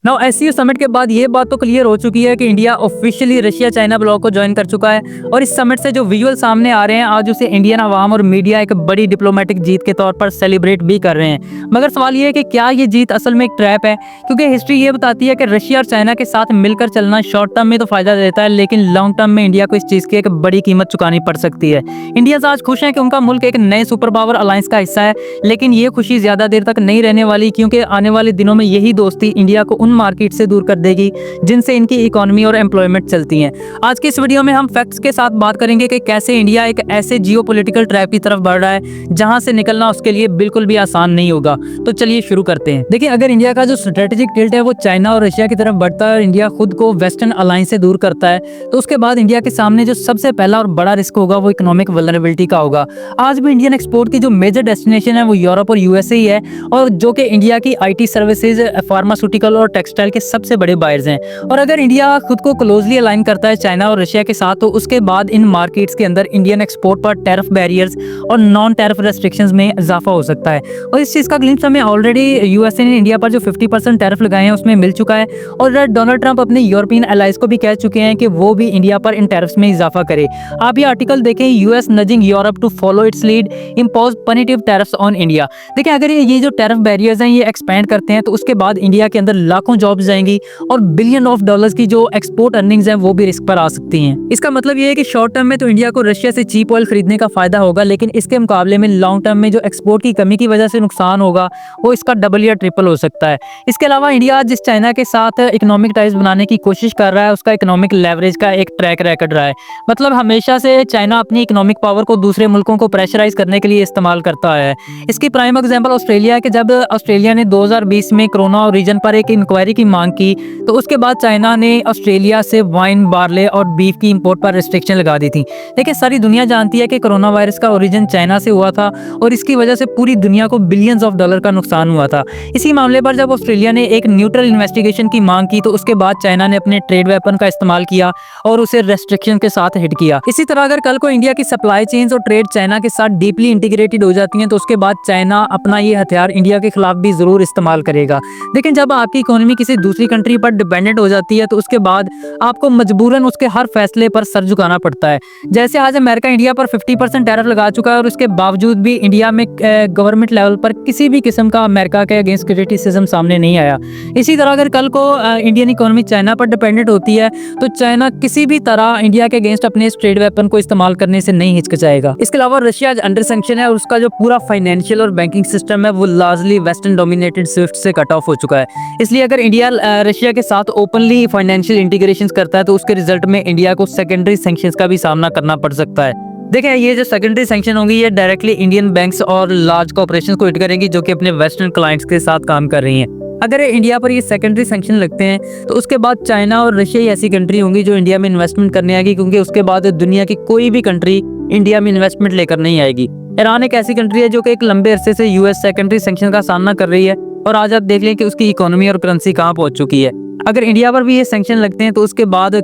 Now SCO summit के बाद ये बात तो क्लियर हो चुकी है कि India officially Russia China block को ज्वाइन कर चुका है और इस समिट से जो विजुअल सामने आ रहे हैं आज उसे इंडियन अवाम और मीडिया एक बड़ी डिप्लोमेटिक जीत के तौर पर सेलिब्रेट भी कर रहे हैं। मगर सवाल ये है कि क्या ये जीत असल में एक ट्रैप है, क्योंकि हिस्ट्री ये बताती है कि रशिया और चाइना के साथ मिलकर चलना शॉर्ट टर्म में तो फायदा देता है, लेकिन लॉन्ग टर्म में इंडिया को इस चीज की एक बड़ी कीमत चुकानी पड़ सकती है। इंडिया आज खुश है कि उनका मुल्क एक नए सुपर पावर अलायंस का हिस्सा है, लेकिन ये खुशी ज्यादा देर तक नहीं रहने वाली, क्योंकि आने वाले दिनों में यही दोस्ती इंडिया को उन मार्केट से दूर कर देगी जिनसे इनकी इकोनॉमी और एम्प्लॉयमेंट चलती है। आज के इस वीडियो में हम फैक्ट्स के साथ बात करेंगे कि कैसे इंडिया एक ऐसे जियोपॉलिटिकल ट्रैप की तरफ बढ़ रहा है जहां से निकलना उसके लिए बिल्कुल भी आसान नहीं होगा। तो चलिए शुरू करते हैं। देखिए, अगर इंडिया का जो स्ट्रेटेजिक टिल्ट है वो चाइना और रशिया की तरफ बढ़ता है और इंडिया खुद को वेस्टर्न अलायंस से दूर करता है, तो उसके बाद इंडिया के सामने जो सबसे पहला और बड़ा रिस्क होगा वो इकोनॉमिक वल्नरेबिलिटी का होगा। आज भी इंडियन एक्सपोर्ट की जो मेजर डेस्टिनेशन है वो यूरोप और यूएसए ही है, और जो कि इंडिया की आईटी सर्विसेज, फार्मास्यूटिकल और टेक्सटाइल के सबसे बड़े बायर्स हैं। और अगर इंडिया खुद को क्लोजली अलाइन करता है चाइना और रशिया के साथ, तो उसके बाद इन मार्केट्स के अंदर इंडियन एक्सपोर्ट पर टैरिफ बैरियर्स और नॉन टैरिफ रेस्ट्रिक्शंस में इजाफा हो सकता है। और इस चीज़ का ग्लिम्स हमें ऑलरेडी यूएसए ने इंडिया पर जो 50% टैरिफ लगाए हैं उसमें मिल चुका है, और डोनाल्ड ट्रंप अपने यूरोपियन एलाइज को भी कह चुके हैं कि वो भी इंडिया पर इन टैरिफ्स में इजाफा करे। आप ये आर्टिकल देखें, US nudging Europe to follow its lead, impose punitive tariffs on India. देखिए, अगर ये जो टैरिफ बैरियर्स हैं ये एक्सपेंड करते हैं तो उसके बाद इंडिया के अंदर लाखों जॉब्स जाएंगी और बिलियन ऑफ डॉलर्स की जो एक्सपोर्ट अर्निंग्स हैं वो भी रिस्क पर आ सकती हैं। इसका मतलब ये है कि शॉर्ट टर्म में तो इंडिया को रशिया से चीप ऑयल खरीदने का फायदा होगा, लेकिन इसके मुकाबले में लॉन्ग टर्म में जो एक्सपोर्ट की कमी की वजह से नुकसान होगा वो इसका डबल या ट्रिपल हो सकता है। इसके अलावा इंडिया जिस चाइना के साथ इकोनॉमिक टाइज बनाने की कोशिश कर रहा है उसका इकोनॉमिक लेवरेज का एक ट्रैक रिकॉर्ड रहा है। मतलब हमेशा से चाइना अपनी इकोनॉमिक पावर को दूसरे मुल्कों को प्रेशराइज करने के लिए इस्तेमाल करता है। इसकी प्राइम एग्जांपल ऑस्ट्रेलिया है कि जब ऑस्ट्रेलिया ने 2020 में कोरोना रीजन पर एक इंक्वायरी की मांग की तो उसके बाद चाइना ने ऑस्ट्रेलिया से वाइन, बार्ले और बीफ की इंपोर्ट पर रिस्ट्रिक्शन लगा दी थी। देखिए, सारी दुनिया जानती है कि कोरोना वायरस का ओरिजिन चाइना से हुआ था और इसकी वजह से पूरी दुनिया को बिलियंस ऑफ डॉलर का नुकसान हुआ था। इसी मामले पर जब ऑस्ट्रेलिया ने एक न्यूट्रल इन्वेस्टिगेशन की मांग की तो उसके बाद चाइना ने अपने ट्रेड वेपन का इस्तेमाल किया और उसे रेस्ट्रिक्शन के साथ हिट किया। इसी तरह अगर कल को इंडिया की सप्लाई चेन्स और ट्रेड चाइना के साथ डीपली इंटीग्रेटेड हो जाती हैं तो उसके बाद चाइना अपना ये हथियार इंडिया के खिलाफ भी जरूर इस्तेमाल करेगा। लेकिन जब आपकी इकोनॉमी किसी दूसरी कंट्री पर डिपेंडेंट हो जाती है तो उसके बाद आपको मजबूरन उसके हर फैसले पर सर झुकाना पड़ता है। जैसे आज अमेरिका इंडिया पर 50% टैरिफ लगा चुका है और उसके बावजूद भी इंडिया में गवर्नमेंट लेवल पर किसी भी किस्म का अमेरिका के अगेंस्ट क्रिटिसिज्म सामने नहीं आया। इसी तरह अगर कल को इंडियन इकोनॉमी चाइना पर डिपेंडेंट होती है तो चाइना किसी भी तरह इंडिया के अगेंस्ट अपने ट्रेड वेपन को इस्तेमाल करने से नहीं हिचकिचाएगा। इसके अलावा रशिया अंडर सैंक्शन है और उसका जो पूरा फाइनेंशियल और बैंकिंग सिस्टम है वो लार्जली वेस्टर्न डोमिनेटेड स्विफ्ट से कट ऑफ हो चुका है। इसलिए अगर इंडिया रशिया के साथ ओपनली फाइनेंशियल इंटीग्रेशन करता है तो उसके रिजल्ट में इंडिया को सेकेंडरी सैंक्शंस का भी सामना करना पड़ सकता है। देखिए, ये जो सेकेंडरी सैंक्शन होंगी ये डायरेक्टली इंडियन बैंक्स और लार्ज कॉर्पोरेशंस को हिट करेंगी जो कि अपने वेस्टर्न क्लाइंट्स के साथ काम कर रही हैं। अगर इंडिया पर ये सेकेंडरी सैंक्शन लगते हैं तो उसके बाद चाइना और रशिया ही ऐसी कंट्री होंगी जो इंडिया में इन्वेस्टमेंट करने आएगी, क्योंकि उसके बाद दुनिया की कोई भी कंट्री इंडिया में इन्वेस्टमेंट लेकर नहीं आएगी। ईरान एक ऐसी कंट्री है जो कि एक लंबे अरसे से यूएस सेकेंडरी सैंक्शन का सामना कर रही है और आज आप देख लें कि उसकी इकोनॉमी और करेंसी कहाँ पहुंच चुकी है। अगर इंडिया पर भी ये सैंक्शन लगते हैं तो उसके बाद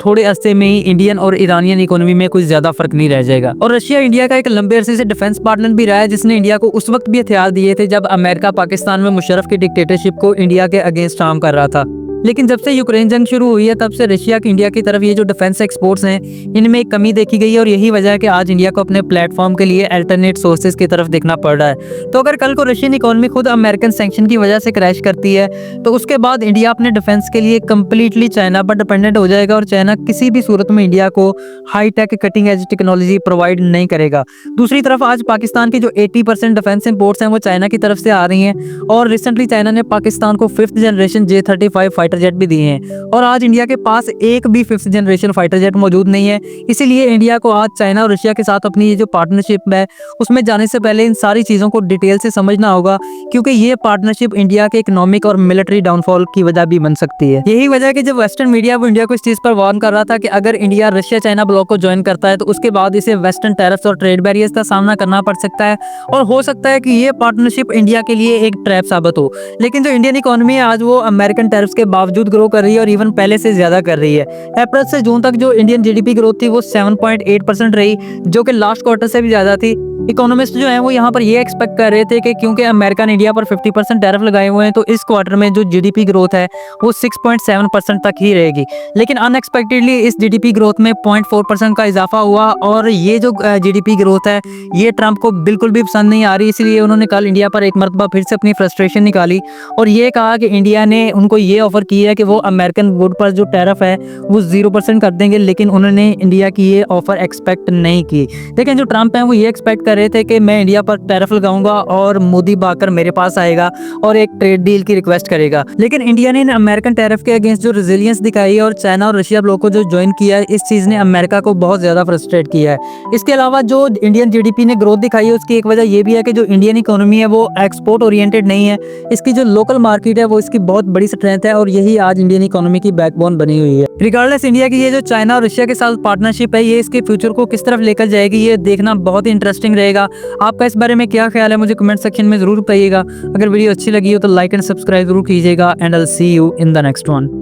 थोड़े अरसे में ही इंडियन और ईरानियन इकोनॉमी में कुछ ज्यादा फर्क नहीं रह जाएगा। और रशिया इंडिया का एक लंबे अरसे से डिफेंस पार्टनर भी रहा है, जिसने इंडिया को उस वक्त भी हथियार दिए थे जब अमेरिका पाकिस्तान में मुशर्रफ की डिक्टेटरशिप को इंडिया के अगेंस्ट काम कर रहा था। लेकिन जब से यूक्रेन जंग शुरू हुई है तब से रशिया की इंडिया की तरफ ये जो डिफेंस एक्सपोर्ट्स हैं इनमें एक कमी देखी गई है, और यही वजह है कि आज इंडिया को अपने प्लेटफॉर्म के लिए अल्टरनेट सोर्सेज की तरफ देखना पड़ रहा है। तो अगर कल को रशियन इकोनॉमी खुद अमेरिकन सैंक्शन की वजह से क्रैश करती है तो उसके बाद इंडिया अपने डिफेंस के लिए कम्प्लीटली चाइना पर डिपेंडेंट हो जाएगा, और चाइना किसी भी सूरत में इंडिया को high tech cutting edge technology provide नहीं करेगा। दूसरी तरफ आज पाकिस्तान की जो 80% डिफेंस इंपोर्ट्स हैं वो चाइना की तरफ से आ रही हैं, और रिसेंटली चाइना ने पाकिस्तान को 5th generation J-35 fighter jet भी दिए हैं, और आज इंडिया के पास एक भी 5th जनरेशन फाइटर जेट मौजूद नहीं है। इसीलिए इंडिया को आज चाइना और रशिया के साथ अपनी ये जो पार्टनरशिप है उसमें जाने से पहले इन सारी चीज़ों को डिटेल से समझना होगा, क्योंकि ये पार्टनरशिप इंडिया के इकोनॉमिक और मिलिट्री डाउनफॉल की वजह भी बन सकती है। यही वजह है कि जब वेस्टर्न मीडिया वो इंडिया को इस चीज़ पर वार्न कर रहा था कि अगर इंडिया रशिया चाइना ब्लॉक को ज्वाइन करता है तो उसके बाद इसे वेस्टर्न टैरिफ्स और ट्रेड बैरियर्स का सामना करना पड़ सकता है, और हो सकता है कि ये पार्टनरशिप इंडिया के लिए एक ट्रैप साबित हो। लेकिन जो इंडियन इकोनॉमी है आज वो अमेरिकन टैरिफ्स के बावजूद ग्रो कर रही है और इवन पहले से ज़्यादा कर रही है। अप्रैल से जून तक जो इंडियन जीडीपी ग्रोथ थी वो 7.8% रही, जो कि लास्ट क्वार्टर से भी ज़्यादा थी। इकोनॉमिस्ट जो हैं वो यहाँ पर ये एक्सपेक्ट कर रहे थे कि क्योंकि अमेरिका ने इंडिया पर 50% टैरिफ लगाए हुए हैं, तो इस क्वार्टर में जो जीडीपी ग्रोथ है वो 6.7% तक ही रहेगी। लेकिन अनएक्सपेक्टेडली इस जीडीपी ग्रोथ में 0.4% का इजाफा हुआ और ये जो जीडीपी ग्रोथ है ये ट्रंप को बिल्कुल भी पसंद नहीं आ रही, इसलिए उन्होंने कल इंडिया पर एक मरतबा फिर से अपनी फ्रस्ट्रेशन निकाली और ये कहा कि इंडिया ने उनको ये ऑफर की है कि वो अमेरिकन वुड पर जो टैरिफ है वो 0% कर देंगे, लेकिन उन्होंने इंडिया की ये ऑफर एक्सपेक्ट नहीं की। लेकिन जो ट्रंप हैं वो ये एक्सपेक्ट कर रहे थे कि मैं इंडिया पर टैरिफ लगाऊंगा और मोदी भागकर मेरे पास आएगा और एक ट्रेड डील की रिक्वेस्ट करेगा। लेकिन इंडिया ने अमेरिकन टैरिफ के अगेंस्ट जो रेजिलियंस दिखाई है और चाइना और रशिया ब्लॉक को जो ज्वाइन किया है, इस चीज ने अमेरिका को बहुत ज्यादा फ्रस्ट्रेट किया है। इसके अलावा जो इंडियन जीडीपी ने ग्रोथ दिखाई है उसकी एक वजह ये भी है कि जो इंडियन इकोनॉमी है वो एक्सपोर्ट ओरिएंटेड नहीं है, इसकी जो लोकल मार्केट है वो इसकी बहुत बड़ी स्ट्रेंथ है और यही आज इंडियन इकोनॉमी की बैकबोन बनी हुई है। रिगार्डलेस इंडिया की ये जो चाइना और रशिया के साथ पार्टनरशिप है ये इसके फ्यूचर को किस तरफ लेकर जाएगी ये देखना बहुत ही इंटरेस्टिंग रहेगा। आपका इस बारे में क्या ख्याल है मुझे कमेंट सेक्शन में जरूर बताइएगा। अगर वीडियो अच्छी लगी हो तो लाइक एंड सब्सक्राइब जरूर कीजिएगा and I will see you in the next one.